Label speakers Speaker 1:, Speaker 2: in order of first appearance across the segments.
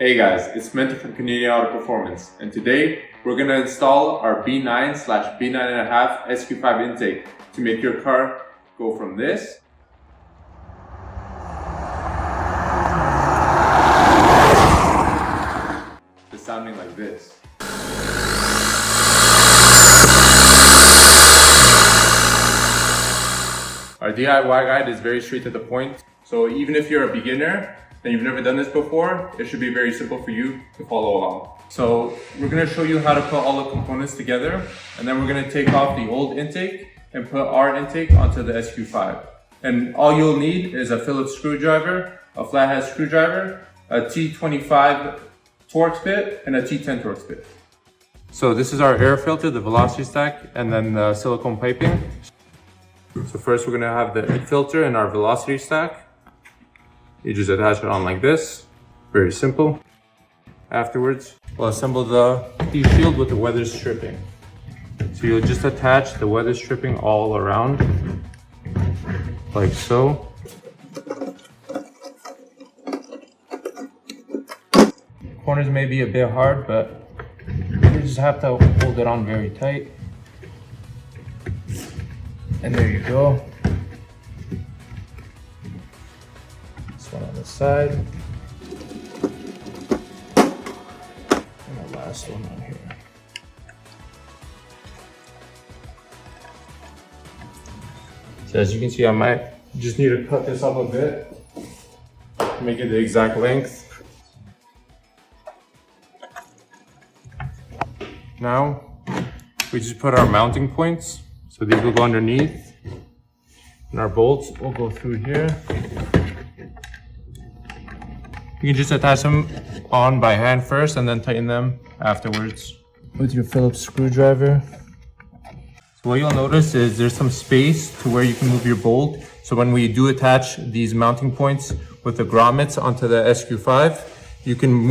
Speaker 1: Hey guys, it's Mentor from CanAuto Performance, and today we're going to install our B9/B9.5 SQ5 intake to make your car go from this to sounding like this. Our DIY guide is very straight to the point, so even if you're a beginner and you've never done this before, it should be very simple for you to follow along. So we're going to show you how to put all the components together, and then we're going to take off the old intake and put our intake onto the SQ5. And all you'll need is a Phillips screwdriver, a flathead screwdriver, a T25 Torx bit, and a T10 Torx bit. So this is our air filter, the velocity stack, and then the silicone piping. So first we're going to have the heat filter and our velocity stack. You just attach it on like this, very simple. Afterwards, we'll assemble the heat shield with the weather stripping. So you'll just attach the weather stripping all around, like so. Corners may be a bit hard, but you just have to hold it on very tight. And there you go. One on the side, and the last one on here. So as you can see, I might just need to cut this up a bit, make it the exact length. Now we just put our mounting points, so these will go underneath, and our bolts will go through here. You can just attach them on by hand first and then tighten them afterwards with your Phillips screwdriver. So what you'll notice is there's some space to where you can move your bolt. So when we do attach these mounting points with the grommets onto the SQ5, you can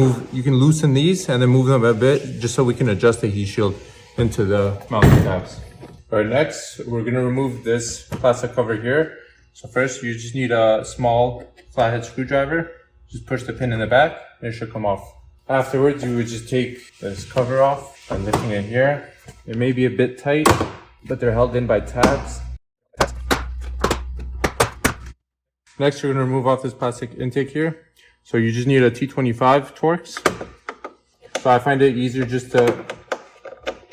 Speaker 1: loosen these and then move them a bit just so we can adjust the heat shield into the mounting tabs. All right, next we're gonna remove this plastic cover here. So first you just need a small flathead screwdriver. Just push the pin in the back and it should come off. Afterwards, you would just take this cover off by lifting it here. It may be a bit tight, but they're held in by tabs. Next, you're gonna remove off this plastic intake here. So you just need a T25 Torx. So I find it easier just to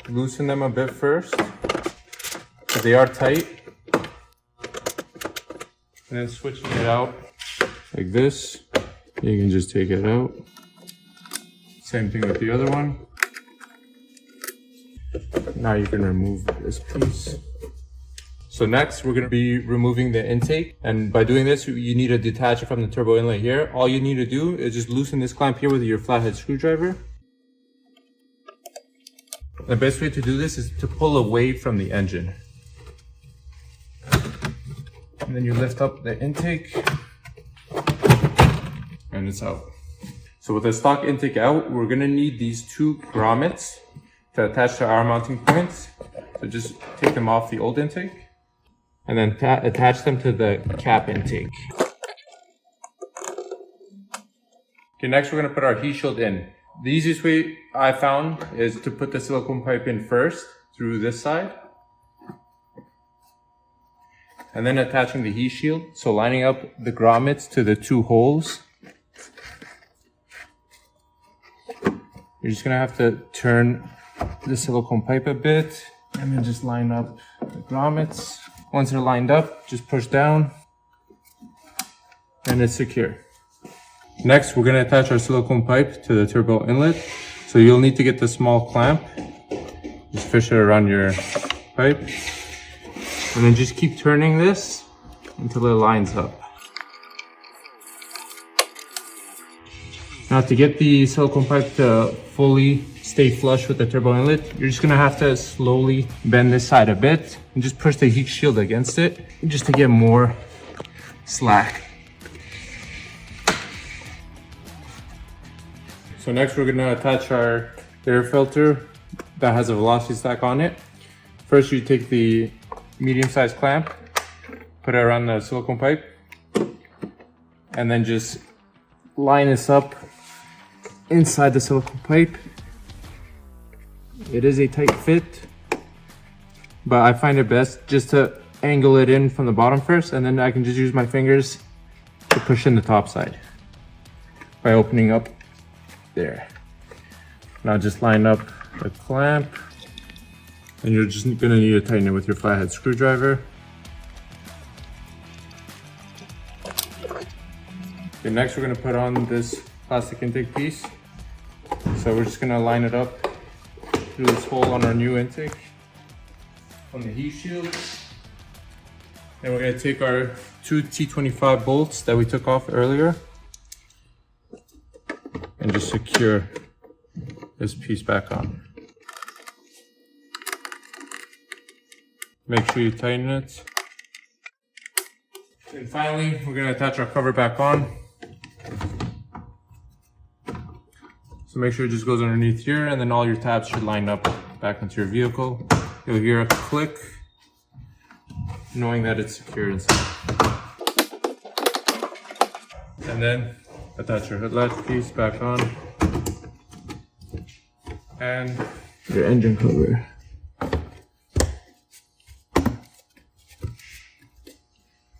Speaker 1: loosen them a bit first, because they are tight. And then switching it out like this. You can just take it out. Same thing with the other one. Now you can remove this piece. So next we're going to be removing the intake. And by doing this, you need to detach it from the turbo inlet here. All you need to do is just loosen this clamp here with your flathead screwdriver. The best way to do this is to pull away from the engine. And then you lift up the intake. And it's out. So with the stock intake out, we're gonna need these two grommets to attach to our mounting points. So just take them off the old intake and then attach them to the cap intake. Okay, next we're gonna put our heat shield in. The easiest way I found is to put the silicone pipe in first through this side, and then attaching the heat shield. So lining up the grommets to the two holes. You're just gonna have to turn the silicone pipe a bit and then just line up the grommets. Once they're lined up, just push down and it's secure. Next, we're gonna attach our silicone pipe to the turbo inlet. So you'll need to get the small clamp. Just fish it around your pipe. And then just keep turning this until it lines up. Now to get the silicone pipe to fully stay flush with the turbo inlet, you're just gonna have to slowly bend this side a bit and just push the heat shield against it just to get more slack. So next we're gonna attach our air filter that has a velocity stack on it. First you take the medium-sized clamp, put it around the silicone pipe, and then just line this up
Speaker 2: inside the silicone pipe. It is a tight fit, but I find it best just to angle it in from the bottom first, and then I can just use my fingers to push in the top side by opening up there. Now just line up the clamp, and you're just gonna need to tighten it with your flathead screwdriver. Okay, next we're gonna put on this plastic intake piece. So we're just gonna line it up through this hole on our new intake on the heat shield. And we're gonna take our 2 T25 bolts that we took off earlier and just secure this piece back on. Make sure you tighten it. And finally, we're gonna attach our cover back on. So make sure it just goes underneath here, and then all your tabs should line up back into your vehicle. You'll hear a click, knowing that it's secure inside. And then attach your hood latch piece back on. And your engine cover.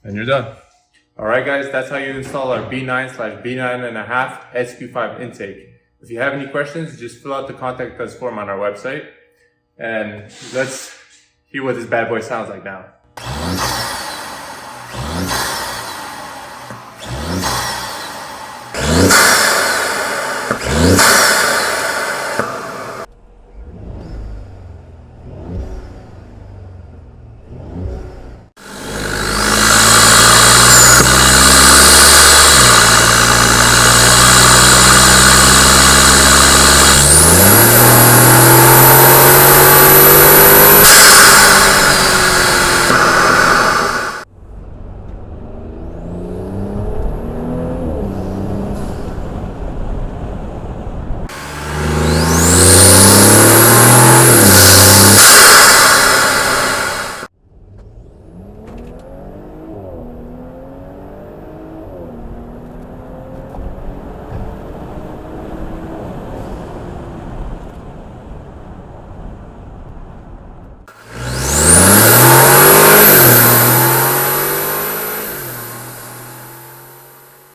Speaker 2: And you're done. All right, guys, that's how you install our B9/B9.5 SQ5 intake. If you have any questions, just fill out the contact us form on our website. And let's hear what this bad boy sounds like now.